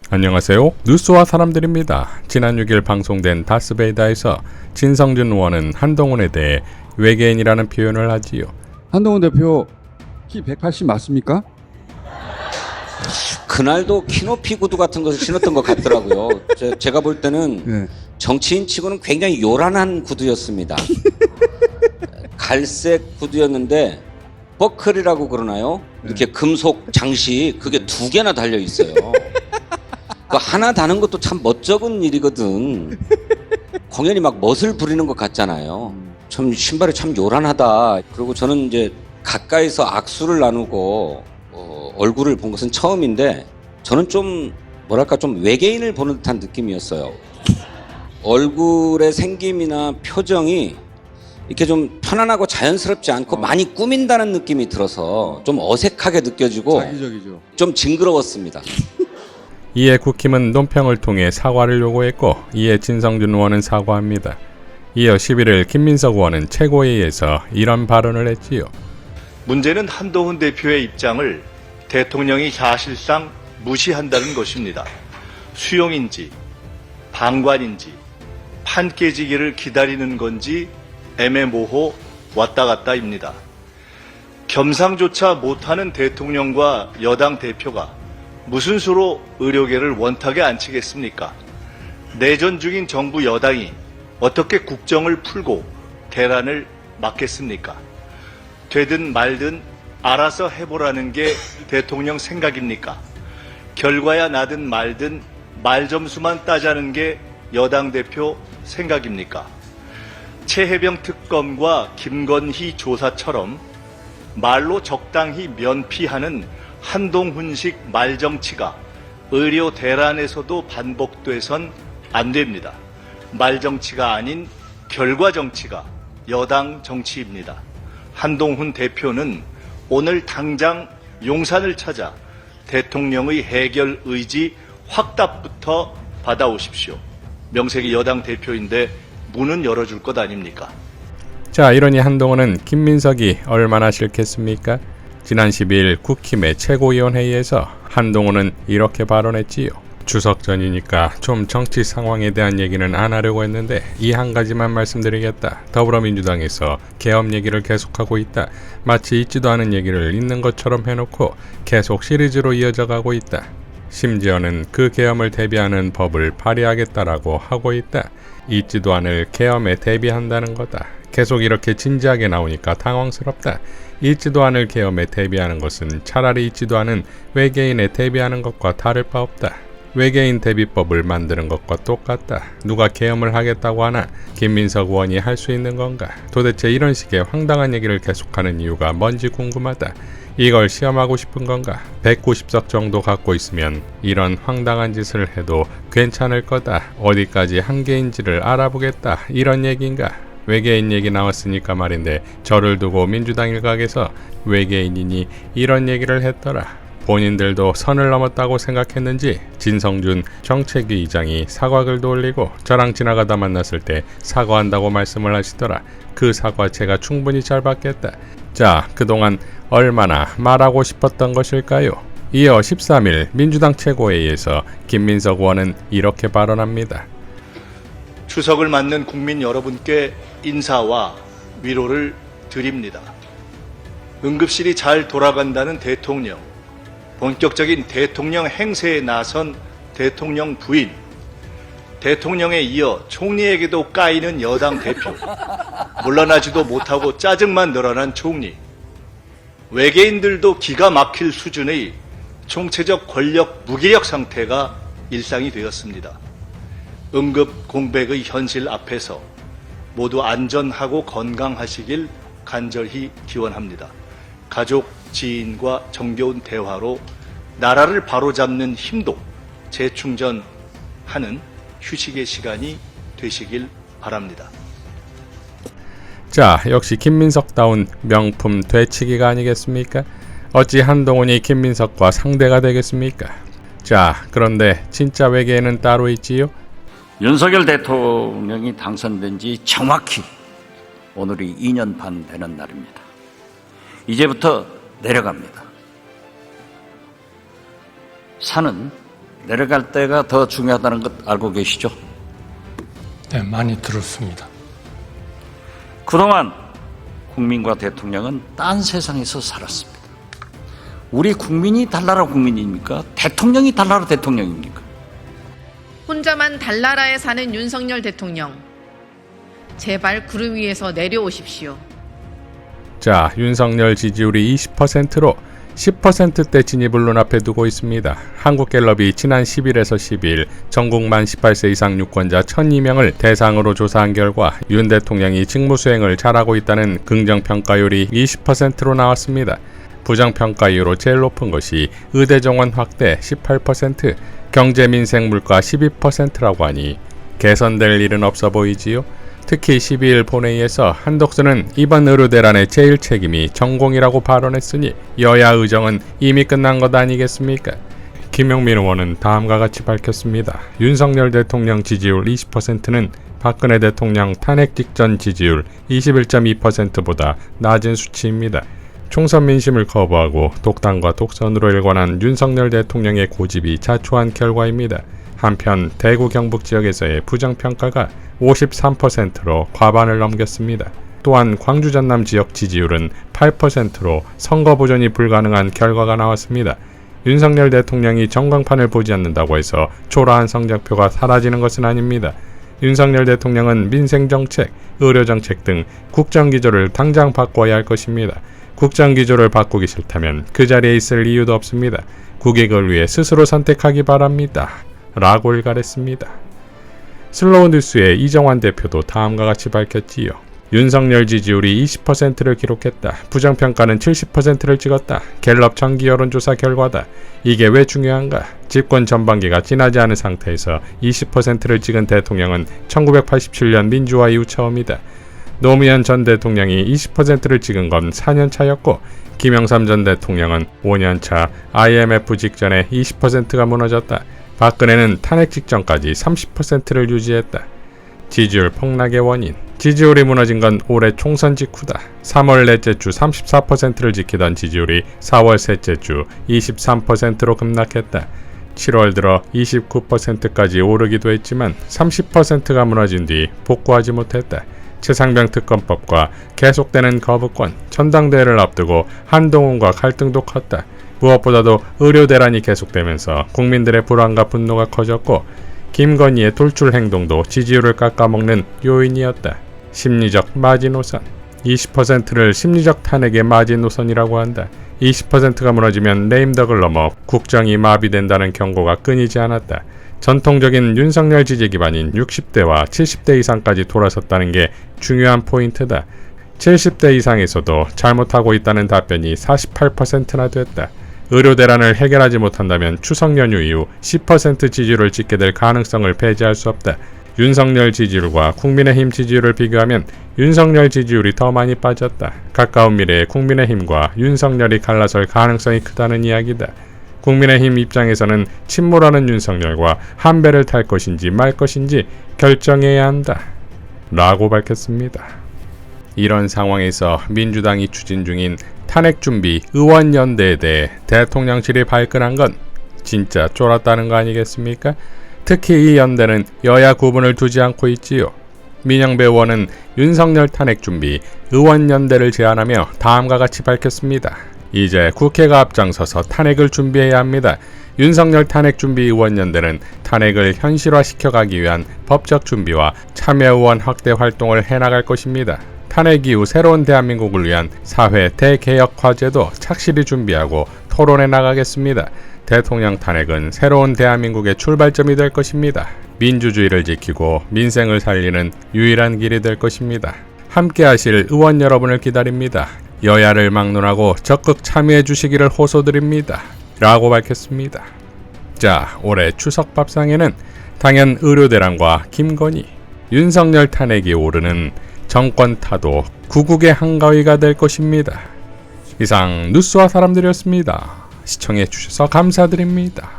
안녕하세요. 뉴스와 사람들입니다. 지난 6일 방송된 다스베이다에서 진성준 의원은 한동훈에 대해 외계인이라는 표현을 하지요. 한동훈 대표 키 180 맞습니까? 그날도 키높이 구두 같은 것을 신었던 것 같더라고요. 제가 볼 때는 네. 정치인 치고는 굉장히 요란한 구두였습니다. 갈색 구두였는데 버클이라고 그러나요? 이렇게 금속 장식 그게 2개나 달려 있어요. 그 하나 다는 것도 참 멋쩍은 일이거든. 공연히 막 멋을 부리는 것 같잖아요. 참 신발이 참 요란하다. 그리고 저는 이제 가까이서 악수를 나누고 얼굴을 본 것은 처음인데 저는 좀 뭐랄까 좀 외계인을 보는 듯한 느낌이었어요. 얼굴의 생김이나 표정이 이렇게 좀 편안하고 자연스럽지 않고 많이 꾸민다는 느낌이 들어서 좀 어색하게 느껴지고 자기적이죠. 좀 징그러웠습니다. 이에 국힘은 논평을 통해 사과를 요구했고 이에 진성준 의원은 사과합니다. 이어 11일 김민석 의원은 최고회의에서 이런 발언을 했지요. 문제는 한동훈 대표의 입장을 대통령이 사실상 무시한다는 것입니다. 수용인지 방관인지 판 깨지기를 기다리는 건지 애매모호 왔다 갔다입니다. 겸상조차 못하는 대통령과 여당 대표가 무슨 수로 의료계를 원탁에 앉히겠습니까? 내전 중인 정부 여당이 어떻게 국정을 풀고 대란을 막겠습니까? 되든 말든 알아서 해보라는 게 대통령 생각입니까? 결과야 나든 말든 말점수만 따자는 게 여당 대표 생각입니까? 최혜병 특검과 김건희 조사처럼 말로 적당히 면피하는 한동훈식 말정치가 의료 대란에서도 반복돼선 안 됩니다. 말정치가 아닌 결과정치가 여당 정치입니다. 한동훈 대표는 오늘 당장 용산을 찾아 대통령의 해결 의지 확답부터 받아오십시오. 명색이 여당 대표인데 문은 열어줄 것 아닙니까? 자, 이러니 한동훈은 김민석이 얼마나 싫겠습니까? 지난 12일 국힘의 최고위원회의에서 한동훈은 이렇게 발언했지요. 추석 전이니까 좀 정치 상황에 대한 얘기는 안 하려고 했는데 이 한 가지만 말씀드리겠다. 더불어민주당에서 계엄 얘기를 계속하고 있다. 마치 있지도 않은 얘기를 있는 것처럼 해놓고 계속 시리즈로 이어져 가고 있다. 심지어는 그 계엄을 대비하는 법을 발의하겠다라고 하고 있다. 있지도 않을 계엄에 대비한다는 거다. 계속 이렇게 진지하게 나오니까 당황스럽다. 있지도 않을 계엄에 대비하는 것은 차라리 있지도 않은 외계인에 대비하는 것과 다를 바 없다. 외계인 대비법을 만드는 것과 똑같다. 누가 계엄을 하겠다고 하나 김민석 의원이 할 수 있는 건가? 도대체 이런 식의 황당한 얘기를 계속하는 이유가 뭔지 궁금하다. 이걸 시험하고 싶은 건가? 190석 정도 갖고 있으면 이런 황당한 짓을 해도 괜찮을 거다. 어디까지 한계인지를 알아보겠다. 이런 얘기인가? 외계인 얘기 나왔으니까 말인데 저를 두고 민주당 일각에서 외계인이니 이런 얘기를 했더라. 본인들도 선을 넘었다고 생각했는지 진성준 정책위 의장이 사과글도 올리고 저랑 지나가다 만났을 때 사과한다고 말씀을 하시더라. 그 사과 제가 충분히 잘 받겠다. 자, 그동안 얼마나 말하고 싶었던 것일까요? 이어 13일 민주당 최고회의에서 김민석 의원은 이렇게 발언합니다. 추석을 맞는 국민 여러분께 인사와 위로를 드립니다. 응급실이 잘 돌아간다는 대통령, 본격적인 대통령 행세에 나선 대통령 부인, 대통령에 이어 총리에게도 까이는 여당 대표, 물러나지도 못하고 짜증만 늘어난 총리, 외계인들도 기가 막힐 수준의 총체적 권력 무기력 상태가 일상이 되었습니다. 응급 공백의 현실 앞에서 모두 안전하고 건강하시길 간절히 기원합니다. 가족, 지인과 정겨운 대화로 나라를 바로잡는 힘도 재충전하는 휴식의 시간이 되시길 바랍니다. 자, 역시 김민석다운 명품 되치기가 아니겠습니까? 어찌 한동훈이 김민석과 상대가 되겠습니까? 자, 그런데 진짜 외계인은 따로 있지요? 윤석열 대통령이 당선된 지 정확히 오늘이 2년 반 되는 날입니다. 이제부터 내려갑니다. 산은 내려갈 때가 더 중요하다는 것 알고 계시죠? 네, 많이 들었습니다. 그동안 국민과 대통령은 딴 세상에서 살았습니다. 우리 국민이 달나라 국민입니까? 대통령이 달나라 대통령입니까? 혼자만 달나라에 사는 윤석열 대통령, 제발 구름 위에서 내려오십시오. 자, 윤석열 지지율이 20%로 10%대 진입을 눈앞에 두고 있습니다. 한국갤럽이 지난 10일에서 12일 전국 만 18세 이상 유권자 1,002명을 대상으로 조사한 결과 윤 대통령이 직무수행을 잘하고 있다는 긍정평가율이 20%로 나왔습니다. 부정평가율로 제일 높은 것이 의대 정원 확대 18%, 경제 민생 물가 12%라고 하니 개선될 일은 없어 보이지요. 특히 12일 본회의에서 한덕수는 이번 의료 대란의 제일 책임이 전공이라고 발언했으니 여야 의정은 이미 끝난 것 아니겠습니까? 김용민 의원은 다음과 같이 밝혔습니다. 윤석열 대통령 지지율 20%는 박근혜 대통령 탄핵 직전 지지율 21.2%보다 낮은 수치입니다. 총선 민심을 거부하고 독단과 독선으로 일관한 윤석열 대통령의 고집이 자초한 결과입니다. 한편 대구 경북 지역에서의 부정평가가 53%로 과반을 넘겼습니다. 또한 광주 전남 지역 지지율은 8%로 선거 보전이 불가능한 결과가 나왔습니다. 윤석열 대통령이 전광판을 보지 않는다고 해서 초라한 성적표가 사라지는 것은 아닙니다. 윤석열 대통령은 민생정책, 의료정책 등 국정기조를 당장 바꿔야 할 것입니다. 국정기조를 바꾸기 싫다면 그 자리에 있을 이유도 없습니다. 국익을 위해 스스로 선택하기 바랍니다. 라고 일갈했습니다. 슬로우 뉴스의 이정환 대표도 다음과 같이 밝혔지요. 윤석열 지지율이 20%를 기록했다. 부정평가는 70%를 찍었다. 갤럽 정기 여론조사 결과다. 이게 왜 중요한가? 집권 전반기가 지나지 않은 상태에서 20%를 찍은 대통령은 1987년 민주화 이후 처음이다. 노무현 전 대통령이 20%를 찍은 건 4년 차였고 김영삼 전 대통령은 5년 차 IMF 직전에 20%가 무너졌다. 박근혜는 탄핵 직전까지 30%를 유지했다. 지지율 폭락의 원인. 지지율이 무너진 건 올해 총선 직후다. 3월 넷째 주 34%를 지키던 지지율이 4월 셋째 주 23%로 급락했다. 7월 들어 29%까지 오르기도 했지만 30%가 무너진 뒤 복구하지 못했다. 최상병 특검법과 계속되는 거부권, 전당대회를 앞두고 한동훈과 갈등도 컸다. 무엇보다도 의료 대란이 계속되면서 국민들의 불안과 분노가 커졌고 김건희의 돌출 행동도 지지율을 깎아먹는 요인이었다. 심리적 마지노선. 20%를 심리적 탄핵의 마지노선이라고 한다. 20%가 무너지면 레임덕을 넘어 국정이 마비된다는 경고가 끊이지 않았다. 전통적인 윤석열 지지 기반인 60대와 70대 이상까지 돌아섰다는 게 중요한 포인트다. 70대 이상에서도 잘못하고 있다는 답변이 48%나 됐다. 의료 대란을 해결하지 못한다면 추석 연휴 이후 10% 지지율을 찍게 될 가능성을 배제할 수 없다. 윤석열 지지율과 국민의힘 지지율을 비교하면 윤석열 지지율이 더 많이 빠졌다. 가까운 미래에 국민의힘과 윤석열이 갈라설 가능성이 크다는 이야기다. 국민의힘 입장에서는 침몰하는 윤석열과 한 배를 탈 것인지 말 것인지 결정해야 한다. 라고 밝혔습니다. 이런 상황에서 민주당이 추진 중인 탄핵준비 의원연대에 대해 대통령실이 발끈한 건 진짜 쫄았다는 거 아니겠습니까? 특히 이 연대는 여야 구분을 두지 않고 있지요. 민영배 의원은 윤석열 탄핵준비 의원연대를 제안하며 다음과 같이 밝혔습니다. 이제 국회가 앞장서서 탄핵을 준비해야 합니다. 윤석열 탄핵준비의원연대는 탄핵을 현실화시켜가기 위한 법적 준비와 참여의원 확대 활동을 해나갈 것입니다. 탄핵 이후 새로운 대한민국을 위한 사회 대개혁 과제도 착실히 준비하고 토론해 나가겠습니다. 대통령 탄핵은 새로운 대한민국의 출발점이 될 것입니다. 민주주의를 지키고 민생을 살리는 유일한 길이 될 것입니다. 함께 하실 의원 여러분을 기다립니다. 여야를 막론하고 적극 참여해 주시기를 호소드립니다. 라고 밝혔습니다. 자, 올해 추석 밥상에는 당연 의료대란과 김건희, 윤석열 탄핵이 오르는 정권 타도 구국의 한가위가 될 것입니다. 이상 뉴스와 사람들이었습니다. 시청해 주셔서 감사드립니다.